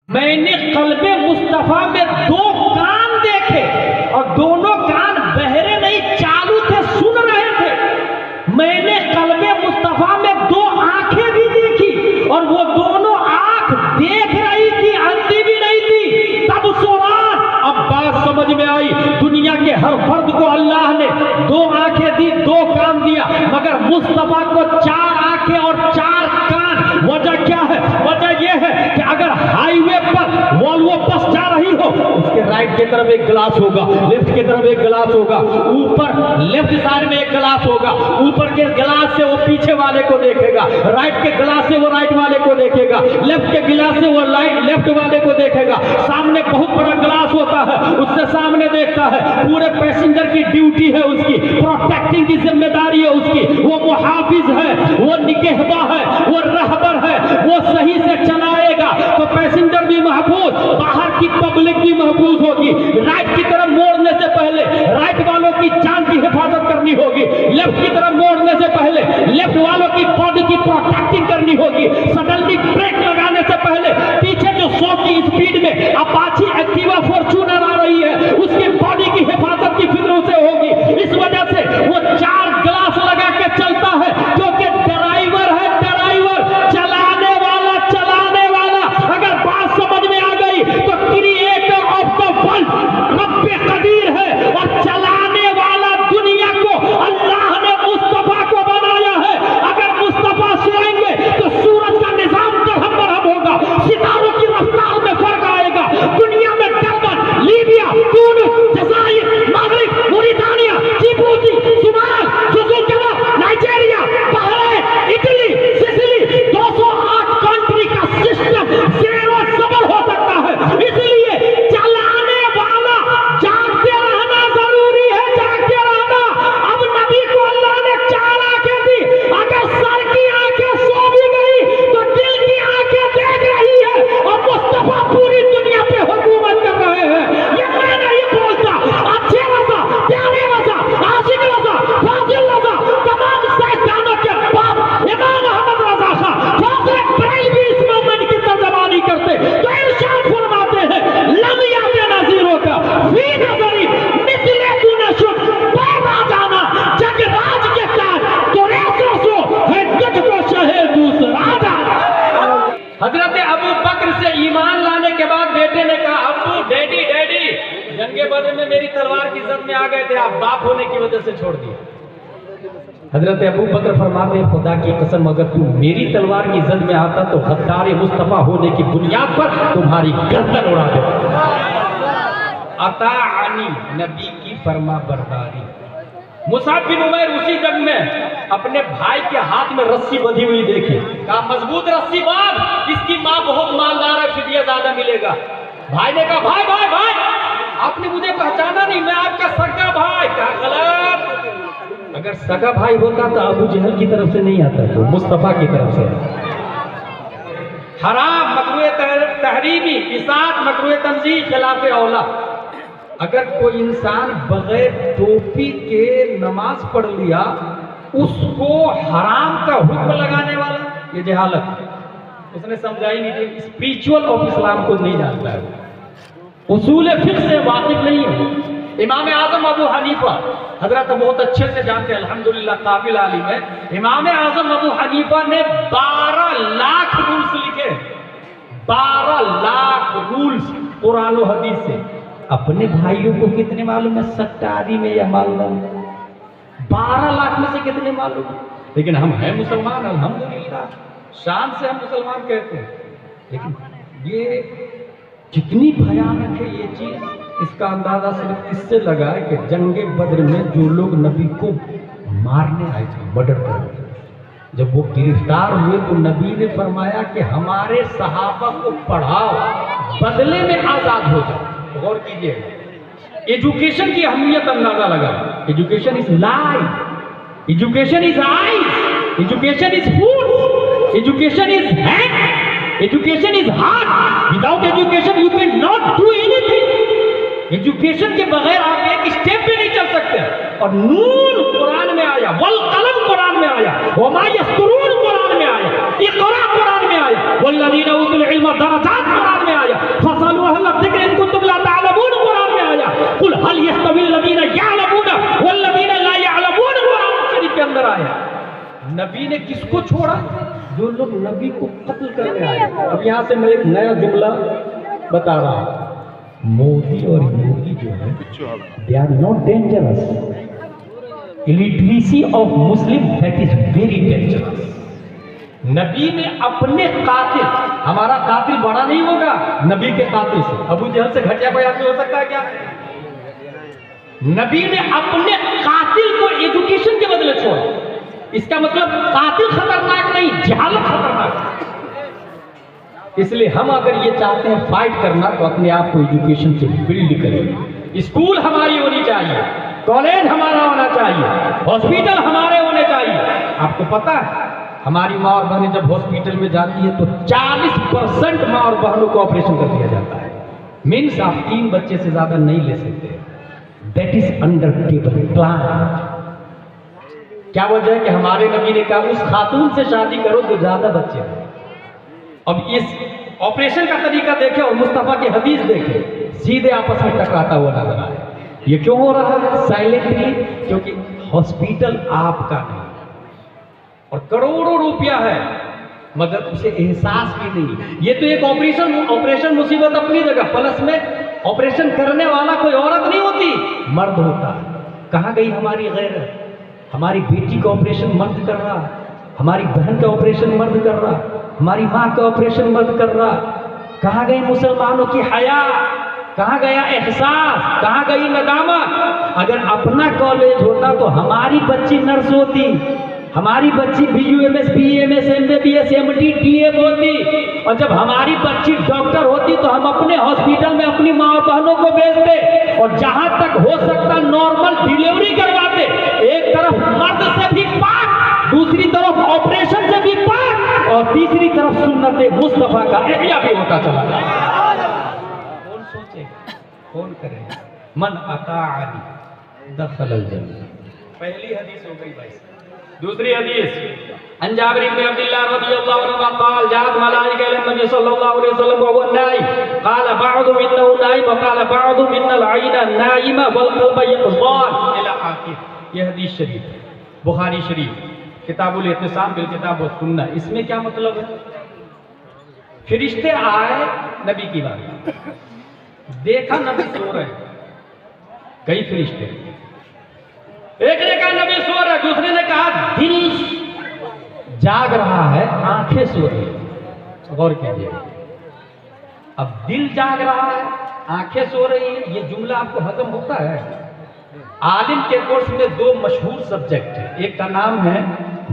میں نے قلب مصطفیٰ میں 2 کان دیکھے اور دونوں کان بہرے نہیں چالو تھے، سن رہے تھے۔ میں نے قلب مصطفیٰ میں 2 آنکھیں بھی دیکھی اور وہ دونوں آنکھ دیکھ رہی تھی، اندھی بھی نہیں تھی۔ تب سوران اب بات سمجھ میں آئی، دنیا کے ہر فرد کو اللہ نے 2 آنکھیں دی، 2 کان دیا، مگر مصطفیٰ کو 4 آنکھیں اور 4 کان۔ وجہ کیا ہے؟ وجہ یہ ہے کہ اگر ہائی وے پر والوو بس جا رہی ہو، اس کے رائٹ کی طرف ایک گلاس ہوگا، لیفٹ کی طرف ایک گلاس ہوگا، اوپر لیفٹ سائڈ میں ایک گلاس ہوگا، اوپر کے گلاس سے وہ پیچھے والے کو دیکھے گا، رائٹ کے گلاس سے وہ رائٹ والے کو دیکھے گا، لیفٹ کے گلاس سے وہ لیفٹ والے کو دیکھے گا۔ سامنے بہت بڑا گلاس ہوتا ہے، اس سے سامنے دیکھتا ہے۔ پورے پیسنجر کی ڈیوٹی ہے اس کی، پروٹیکٹنگ کی ذمہ داری ہے اس کی، وہ محافظ ہے، وہ نگہباں ہے، وہ رہبر ہے، وہ صحیح سے چلائے گا تو پیسنجر بھی محفوظ، باہر کی پبلک بھی محفوظ ہوگی۔ رائٹ کی طرف موڑنے سے پہلے رائٹ والوں کی جان کی حفاظت کرنی ہوگی، لیفٹ کی طرف موڑنے سے پہلے لیفٹ والوں کی باڈی کی پروٹیکٹنگ کرنی ہوگی۔ سڈنلی بریک لگانے سے پہلے پیچھے جو 100 کی سپیڈ میں اپاچی ایکٹیوا فارچونر آ رہی ہے، اس کی باڈی کی حفاظت کی فکر سے ہوگی۔ اس وجہ سے وہ 4 گلاس لگا کے چلتا ہے، کیونکہ ڈرائیور ہے، ڈرائیور چلانے والا، چلانے والا۔ اگر بات سمجھ میں آ گئی تو کریٹر آف دا ورلڈ رب قدیر ہے، اور چلانے والا دنیا کو اللہ نے مصطفیٰ کو بنایا ہے۔ اگر مصطفیٰ سوئیں گے تو سورج کا نظام درہم برہم ہوگا، ستاروں کی رفتار میں فرق آئے گا۔ دنیا میں ڈربن، لیبیا، تونس، جزائر، مغرب، موریٹانیہ، جیبوتی، صومال، جزیرہ، Nigeria, Bahrain, Italy, Sicily, 208 country کا سسٹم زیرو زبر ہو سکتا ہے۔ اس لیے چلانے والا جاگتے رہنا ضروری ہے، جاگتے رہنا۔ اب نبی کو اللہ نے 4 آنکھیں دی، اگر سر کی آنکھیں سو بھی گئی تو دل کی آنکھیں دیکھ رہی ہے، اور مصطفیٰ پوری دنیا پہ حکومت کر رہے ہیں۔ یہ میں نہیں بولتا، اچھے رضا، پیارے رضا، عاشق رضا، فاضل رضا، تمام سائنسدانوں کے باپ امام احمد رضا خان فاضل بریلوی اس مومنٹ کی ترجمانی کرتے تو ارشاد فرماتے ہیں، لم یات نظیروں کا فی نظری مثل دون شد پیدا جانا، جگ راج کے تاج تو ریسوں سو ہے تجھ کو شہ دوسرا جانا۔ حضرت ابو بکر سے ایمان لانے کے بعد بیٹے نے کہا، ابو، ڈیڈی، ڈیڈی، جنگ بدر میں میری تلوار کی زد میں آ گئے تھے، آپ باپ ہونے کی وجہ سے چھوڑ دیے۔ حضرت ابو بکر فرماتے ہیں، خدا کی قسم اگر تم میری تلوار کی زد میں آتا تو غدار مصطفیٰ ہونے کی بنیاد پر تمہاری گردن اڑا دیتا۔ اطاعنی، نبی کی فرما برداری۔ مصعب بن عمیر اسی جنگ میں اپنے بھائی کے ہاتھ میں رسی بندھی ہوئی دیکھی، کہا مضبوط رسی باندھ، اس کی ماں بہت مالدار ہے، فدیہ زیادہ ملے گا۔ بھائی نے کہا، بھائی بھائی بھائی، آپ نے مجھے پہچانا نہیں، میں آپ کا سگا بھائی۔ کہا غلط، اگر سگا بھائی ہوتا تو ابو جہل کی طرف سے نہیں آتا، تو مصطفیٰ کی طرف سے۔ حرام، مکروہ تحریمی، فساد، مکروہ تنزیہ، خلاف اولا۔ اگر کوئی انسان بغیر ٹوپی کے نماز پڑھ لیا، اس کو حرام کا حکم لگانے والا، یہ جہالت، اس نے سمجھا ہی نہیں، اسپریچول آف اسلام کو نہیں جانتا ہے، اصول فقہ سے واقف نہیں ہے۔ امام اعظم ابو حنیفہ، حضرت بہت اچھے سے جانتے ہیں، الحمدللہ قابل عالم ہے۔ امام اعظم ابو حنیفہ نے 12 لاکھ رولز لکھے، 12 لاکھ رولز قرآن و حدیث سے۔ اپنے بھائیوں کو کتنے معلوم ہے سٹاری میں یا مالدہ میں؟ 12 لاکھ میں سے کتنے معلوم ہے؟ لیکن ہم ہیں مسلمان، الحمدللہ، شان سے ہم مسلمان کہتے ہیں۔ لیکن یہ کتنی بھیانک ہے یہ چیز، اس کا اندازہ صرف اس سے لگا ہے کہ جنگ بدر میں جو لوگ نبی کو مارنے آئے تھے، مرڈر کرنے، جب وہ گرفتار ہوئے تو نبی نے فرمایا کہ ہمارے صحابہ کو پڑھاؤ، بدلے میں آزاد ہو جاؤ۔ غور کیجئے، ایجوکیشن کی اہمیت اندازہ لگا۔ Education is life, education is eyes, education is food, education is hand, education is heart. Without education you can not do اینی تھنگ۔ ایجوکیشن کے بغیر آپ ایک اسٹیپ پہ نہیں چل سکتے۔ اور نون قرآن میں آیا، والقلم قرآن میں آیا، وما یسطرون قرآن میں آیا، اقرا قرآن میں آیا، والذین اوتوا العلم درجات قرآن میں آیا۔ नबी ने किसको छोड़ा? जो लोग नबी को कत्ल करने आए। अब यहां से मैं एक नया जुमला बता रहा हूं। मोदी और योगी जो है, they are not dangerous. Illiteracy of Muslim, that is very dangerous. नबी ने अपने कातिल, हमारा कातिल बड़ा नहीं होगा नबी के कातिल से। अबू जहल से घटिया कोई आदमी हो सकता है क्या? नबी ने अपने कातिल को एजुकेशन के बदले छोड़ा। इसका मतलब कातिल खतरनाक नहीं, जहालत खतरनाक। इसलिए हम अगर ये चाहते हैं फाइट करना तो अपने आप को एजुकेशन से बिल्ड करें। स्कूल हमारी होनी चाहिए, कॉलेज हमारा होना चाहिए, हॉस्पिटल हमारे होने चाहिए। आपको पता है हमारी माँ और बहनें जब हॉस्पिटल में जाती है तो 40% माँ और बहनों को ऑपरेशन कर दिया जाता है। मीन्स आप 3 बच्चे से ज्यादा नहीं ले सकते। That is under table plan. क्या वजह है कि हमारे नबी ने कहा उस खातून से शादी करो जो ज्यादा बच्चे हो। अब इस ऑपरेशन का तरीका देखें और मुस्तफा की हदीस देखें, सीधे आपस में टकराता हुआ नजर आए। ये क्यों हो रहा है? साइलेंटली, क्योंकि हॉस्पिटल आपका नहीं और करोड़ों रुपया है मगर उसे एहसास भी नहीं। ये तो एक ऑपरेशन मुसीबत अपनी जगह, प्लस में ऑपरेशन करने वाला कोई औरत नहीं होती, मर्द होता है। कहाँ गई हमारी गैरत? हमारी बेटी का ऑपरेशन मर्द कर रहा, हमारी बहन का ऑपरेशन मर्द कर रहा, हमारी माँ का ऑपरेशन मर्द कर रहा। कहाँ गई मुसलमानों की हया? कहाँ गया एहसास? कहाँ गई नदामत? अगर अपना कॉलेज होता तो हमारी बच्ची नर्स होती, हमारी बच्ची BUMS, BAMS, MBBS, MD, DM होती। और जब हमारी बच्ची डॉक्टर होती तो हम अपने हॉस्पिटल में अपनी माँ और बहनों को भेजते और जहां तक हो सकता नॉर्मल डिलीवरी करवाते। एक तरफ मर्द से भी पाक, दूसरी तरफ ऑपरेशन से भी पाक, और तीसरी तरफ सुन्नत मुस्तफा का एहया भी होता चला जाए। कौन सोचेगा, कौन करेगा? मन अताअनी दखलल जन्नह। पहली हदीस हो गई भाई। दूसरी हदीस, अन जाबिर इब्न अब्दुल्लाह रज़ियल्लाहु अन्हु क़ाल जात मलाइका इला नबी सल्लल्लाहु अलैहि वसल्लम व हुवा नाइम क़ाल बअदु मिन्नहु नाइम व क़ाल बअदु मिन्नल ऐना नाइमा वल क़ल्ब यक़ज़ान इला आखिर। ये हदीस शरीफ है, बुखारी शरीफ, किताबुल इत्तिसाम बिल किताब व सुन्नह। इसमें क्या मतलब है? फरिश्ते आए नबी की बात, देखा नबी सो रहे, कई फरिश्ते, एक ने कहा नबी सो रहे, दूसरे ने कहा दिल जाग रहा है, आंखें सो रही है। गौर कीजिए, अब दिल जाग रहा है, आंखें सो रही है, ये जुमला आपको हजम होता है? आलिम के कोर्स में 2 मशहूर सब्जेक्ट है, एक का नाम है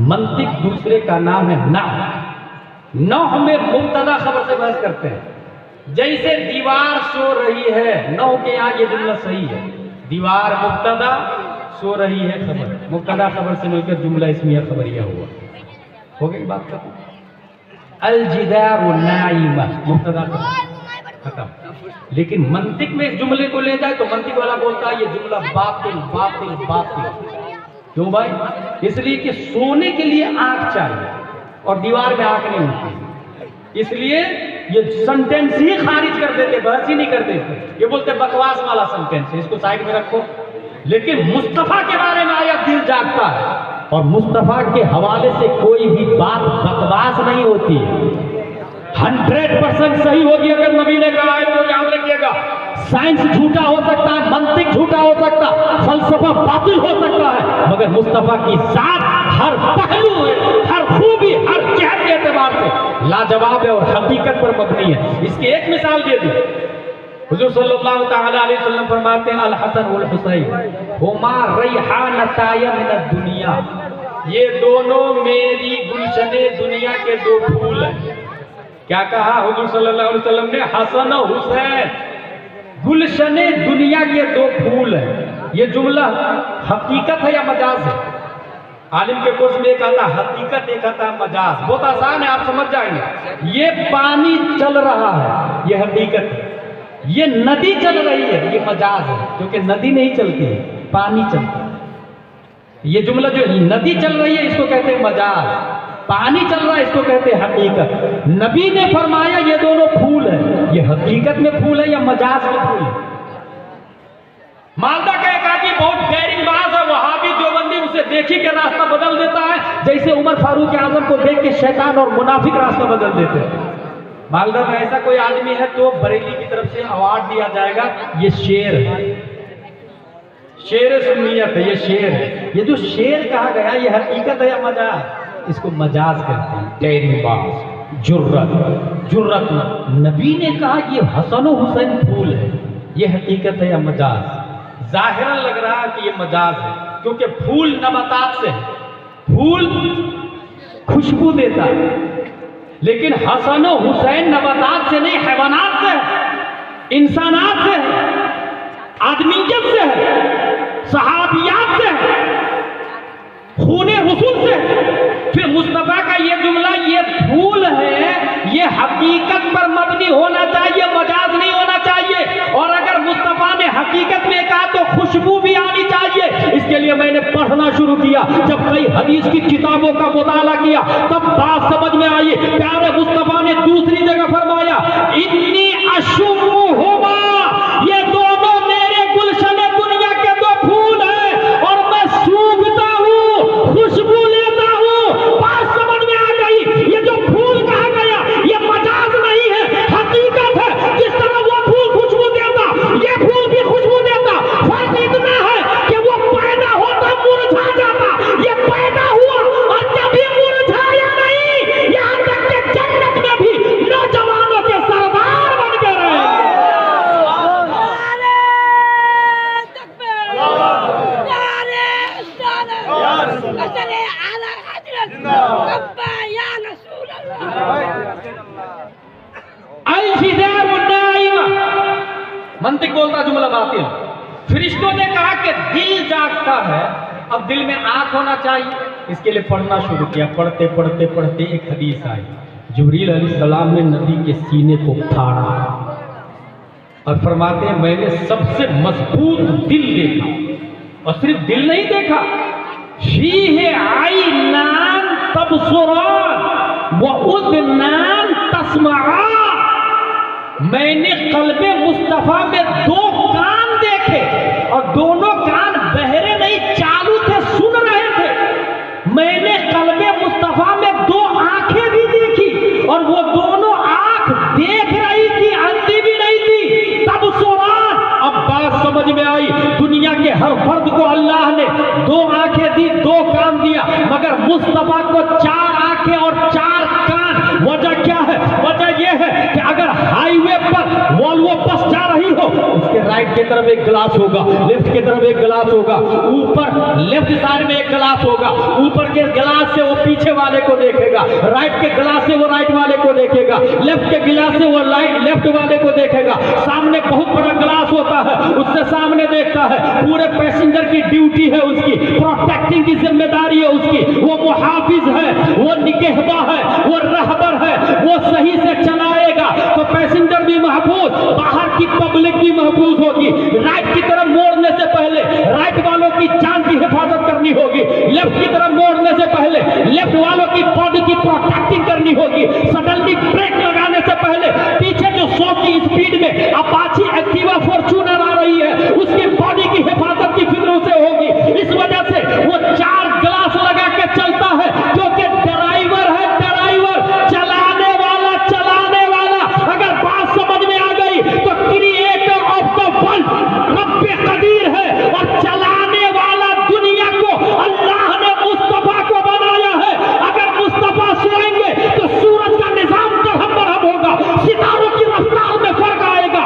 मंतिक, दूसरे का नाम है नहव। नहव में मुब्तदा खबर से बहस करते हैं। जैसे दीवार सो रही है, नहव के यहाँ ये जुमला सही है। दीवार मुब्तदा, सो रही है खबर, मुब्तदा खबर से मिलकर जुमला इसमिया खबरिया हुआ। हो गई बात खत्म। अल जिदारु नाइमा, मुब्तदा खत्म। लेकिन मंतिक में इस जुमले को ले जाए तो मंतिक वाला बोलता है ये जुमला बातिल बातिल बातिल। क्यों भाई? इसलिए कि सोने के लिए आंख चाहिए और दीवार में आंख नहीं होती, इसलिए ये सेंटेंस ही खारिज कर देते, बहस ही नहीं करते। ये बोलते बकवास वाला सेंटेंस है, इसको साइड में रखो। लेकिन मुस्तफा के बारे में आया दिल जागता है, और मुस्तफा के हवाले से कोई भी बात बकवास नहीं होती है, 100% सही होगी। अगर नबी ने कहा है तो याद रखिएगा, साइंस झूठा हो सकता है, मंतिक झूठा हो सकता है, फलसफा बातिल हो सकता है, मगर मुस्तफा की जात हर पहलू है, हर खूबी, हर जहत के एतबार से लाजवाब है और हकीकत पर मबनी है। इसकी एक मिसाल दे दूं, हुजूर सल्लल्लाहु तआला अलैहि वसल्लम फरमाते हैं अल हसन वल हुसैन हुमा रैहानताय मिन दुनिया, ये दोनों मेरी गुलशने दुनिया के 2 फूल हैं। क्या कहा हुजूर सल्लल्लाहु अलैहि वसल्लम ने? हसन और हुसैन गुलशने दुनिया के 2 फूल हैं। ये जुमला हकीकत है या मजाज है? आलिम के कोर्स में एक आता हकीकत, एक आता मजाज। बहुत आसान है, आप समझ जाएंगे। ये पानी चल रहा है, ये हकीकत है। ये नदी चल रही है, ये मजाज है, क्योंकि नदी नहीं चलती है, पानी चलता है। ये जुमला जो नदी चल रही है इसको कहते हैं मजाज, पानी चल रहा है इसको कहते हैं हकीकत। नबी ने फरमाया ये दोनों फूल है, ये हकीकत में फूल है या मजाज में फूल है? मालदा का एक आदमी बहुत डेयरिंग बाज है, वहाबी देवबंदी, उसे के देखी के रास्ता बदल देता है, जैसे उमर फारूक आजम को देख के शैतान और मुनाफिक रास्ता बदल देते हैं। मालदा में ऐसा कोई आदमी है तो बरेली की तरफ से अवार्ड दिया जाएगा, ये शेर है, शेर सुन्नियत है, ये शेर है। ये जो शेर कहा गया ये हकीकत है या मजाज? इसको मजाज कहते हैं, टेरीबाज, जुर्रत। नबी ने कहा ये हसन और हुसैन फूल है, ये हकीकत है या मजाज? जाहिरन लग रहा है कि ये मजाज है, क्योंकि फूल नबातात से है, फूल खुशबू देता है, लेकिन हसन और हुसैन नबातात से नहीं, हैवानात से है, इंसानात से है, आदमीयत से है, सहाबियात से है, खूने रसूल से है। फिर मुस्तफा का ये जुमला, ये फूल है, ये हकीकत पर मबनी होना चाहिए, मजाज नहीं होना चाहिए। और अगर मुस्तफा ने हकीकत में कहा तो खुशबू भी आनी चाहिए। इसके लिए मैंने पढ़ना शुरू किया, जब कई हदीस की किताबों का मुताला किया तब बात समझ में आई। प्यारे मुस्तफा ने दूसरी जगह फरमाया, इतनी अशुमुहुमा, ये दोनों मेरे गुलशन दुनिया के दो फूल हैं और मैं सूंघता हूँ, खुशबू लेता हूँ। बात समझ में आ गई, ये जो फूल कहा गया ये मजाज नहीं है, हकीकत है। जिस तरह वो फूल खुशबू देता, ये फूल भी खुशबू देता। फर्क इतना है कि वो पैदा होता मुरझा जाता, ये पैदा हुआ और कभी मुरझाया नहीं। यहाँ तक कि जन्नत में भी नौजवानों के सरदार बन के रहे। मंतिक बोलता जुमला बातिल। फरिश्तों ने कहा कि दिल जागता है, अब दिल में आंख होना चाहिए। इसके लिए पढ़ना शुरू किया, पढ़ते पढ़ते पढ़ते एक हदीस आई, जिब्रील अलैहिस्सलाम ने नबी के सीने को फाड़ा और फरमाते हैं मैंने सबसे मजबूत दिल देखा। और सिर्फ दिल नहीं देखा, फीहे आइनान तबसुरान व उज़नान तस्मआन, मैंने कल्बे मुस्तफा में दो कान देखे और दोनों कान बहरे नहीं, चालू थे, सुन रहे थे। मैंने कल्बे मुस्तफा में दो आंखें भी देखी और वो दोनों आंख देख रही थी, अंधी भी नहीं थी। तब सुरान, अब बात समझ में आई। दुनिया के हर फर्द को अल्लाह ने दो आंखें दी, दो कान दिया, मगर मुस्तफा को चार आंखें और चार कान। वजह क्या है? वजह यह है कि अगर हाईवे पर वॉल्वो बस जा रही हो, उसके राइट की तरफ एक ग्लास होगा, लेफ्ट की तरफ एक ग्लास होगा, ऊपर लेफ्ट साइड में एक ग्लास होगा। ऊपर के ग्लास से वो पीछे वाले को देखेगा, राइट के ग्लास से वो राइट वाले को देखेगा, लेफ्ट के ग्लास से वो लेफ्ट वाले को देखेगा। सामने बहुत बड़ा ग्लास होता है, उससे सामने देखता है। पूरे पैसेंजर की ड्यूटी है उसकी, प्रोटेक्टिंग की जिम्मेदारी है उसकी। वो मुहाफिज है, वो निगहबा है, वो रहबर है, वो सही से चलाएगा तो पैसेंजर भी महफूज, बाहर की पब्लिक भी महफूज होगी। राइट की तरफ मोड़ने से पहले राइट वालों की जान की हिफाजत करनी होगी, लेफ्ट की तरफ मोड़ने से पहले लेफ्ट वालों की बॉडी की प्रोटेक्टिंग करनी होगी। सडनली ब्रेक लगाने से पहले पीछे जो 100 की स्पीड में अपाची एक्टिवा फॉर्च्यूनर आ रही है, उसकी बॉडी की हिफाजत की फिक्र उसे होगी। इस वजह से वो चार ग्लास लगा के चलता है, क्योंकि ड्राइवर है, ड्राइवर चलाने वाला, चलाने वाला। अगर बात समझ में आ गई तो क्रिएटर ऑफ द वर्ल्ड रब्बे कदीर है और चलाने वाला दुनिया को अल्लाह ने मुस्तफा को बनाया है। अगर मुस्तफा सोएंगे तो सूरज का निजाम दरहम बरहम होगा, सितारों की रफ्तार में फर्क आएगा,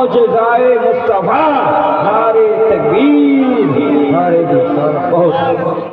معجزائے مصطفیٰ، نعرے تکبیر، نعرے رسالت، بہت